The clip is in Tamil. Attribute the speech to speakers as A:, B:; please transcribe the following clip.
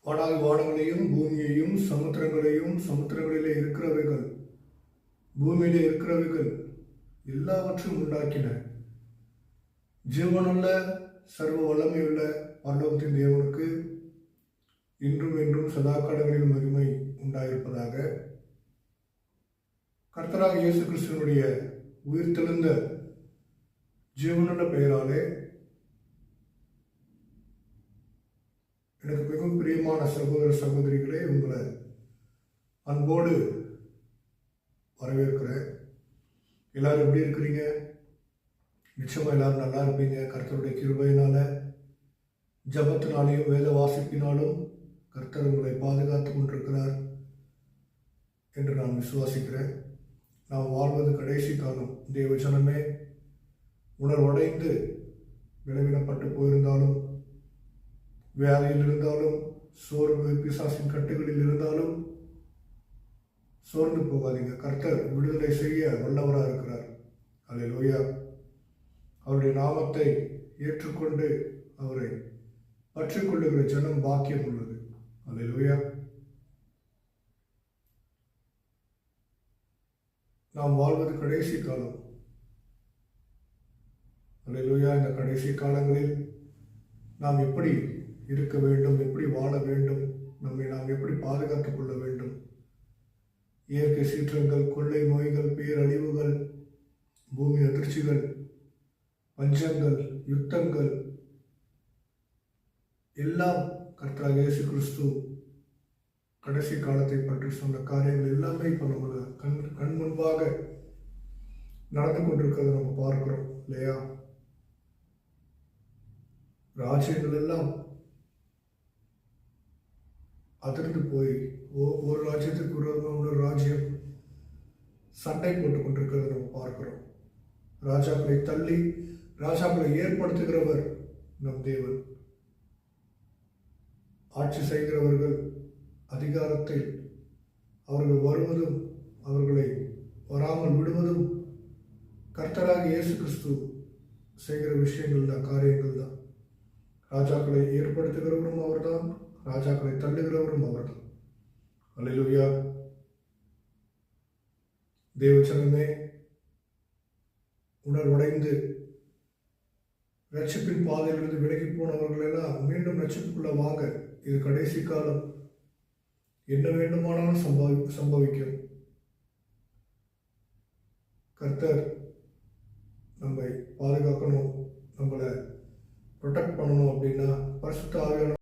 A: வானாதி வானங்களையும் பூமியையும் சமுத்திரங்களையும் சமுத்திரங்களிலே இருக்கிறவைகள் பூமியிலே இருக்கிறவைகள் எல்லாவற்றையும் உண்டாக்கின ஜீவனுள்ள சர்வ வல்லமையுள்ள பரலோகத்தின் தேவனுக்கு இன்றும் என்றும் சதா காலங்களில் மகிமை உண்டாயிருப்பதாக. கர்த்தராக இயேசு கிறிஸ்துவனுடைய உயிர்த்தெழுந்த ஜீவனுள்ள பெயராலே எனக்கு மிகவும் பிரியமான சகோதர சகோதரிகளே, உங்களை அன்போடு வரவேற்கிறேன். எல்லாரும் எப்படி இருக்கிறீங்க? நிச்சயமா எல்லாரும் நல்லா இருப்பீங்க. கர்த்தருடைய கிருபையினால, ஜபத்தினாலையும் வேத வாசிப்பினாலும் கர்த்தர் உங்களை பாதுகாத்து கொண்டிருக்கிறார் என்று நான் விசுவாசிக்கிறேன். நாம் வாழ்வது கடைசி காலம். தேவ ஜனமே, உணர்வடைந்து விளைவிடப்பட்டு போயிருந்தாலும், வியாதியில் இருந்தாலும், சோர்வு பிசாசின் கட்டுகளில் இருந்தாலும் சோர்ந்து போகாதீங்க. கர்த்தர் விடுதலை செய்ய வல்லவராக இருக்கிறார். அல்லேலூயா. அவருடைய நாமத்தை ஏற்றுக்கொண்டு அவரை பற்றி கொள்ளுகிற ஜனம் பாக்கியம் உள்ளது. அல்லேலூயா. நாம் வாழ்வது கடைசி காலம். அல்லேலூயா. இந்த கடைசி காலங்களில் நாம் எப்படி இருக்க வேண்டும், எப்படி வாழ வேண்டும், நம்மை நாம் எப்படி பாதுகாத்துக் கொள்ள வேண்டும். இயற்கை சீற்றங்கள், கொள்ளை நோய்கள், பேரழிவுகள், பூமி அதிர்ச்சிகள், பஞ்சங்கள், யுத்தங்கள் எல்லாம் கர்த்தராகிய இயேசு கிறிஸ்து கடைசி காலத்தை பற்றி சொன்ன காரியங்கள் எல்லாமே இப்போ நம்மள கண் முன்பாக நடந்து கொண்டிருக்கிறத நம்ம பார்க்கிறோம் இல்லையா? ராஜ்யங்கள் எல்லாம் அதிர்ந்து போய் ஒரு ராஜ்யத்திற்கு இன்னொரு ராஜ்யம் சண்டை போட்டுக் கொண்டிருக்கிறத நம்ம பார்க்கிறோம். ராஜாக்களை தள்ளி ராஜாக்களை ஏற்படுத்துகிறவர் நம் தேவன். ஆட்சி செய்கிறவர்கள் அதிகாரத்தில் அவர்கள் வருவதும் அவர்களை வராமல் விடுவதும் கர்த்தராக இயேசு கிறிஸ்து செய்கிற விஷயங்கள் தான், காரியங்கள் தான். ராஜாக்களை ஏற்படுத்துகிறவரும் அவர்தான், ராஜாக்களை தள்ளுகிறவரும் அவர்தான். அல்லேலூயா. தேவச்சனமே, உணர்வடைந்து ரட்சிப்பின் பாதையிலிருந்து விலகி போனவர்கள் எல்லாம் மீண்டும் ரட்சிப்புக்குள்ள வாங்க. இது கடைசி காலம். என்ன வேண்டுமானாலும் சம்பவிக்கும். கர்த்தர் நம்மை பாதுகாக்கணும், நம்மளை ப்ரொடெக்ட் பண்ணணும் அப்படின்னா பரிசுத்த ஆவியான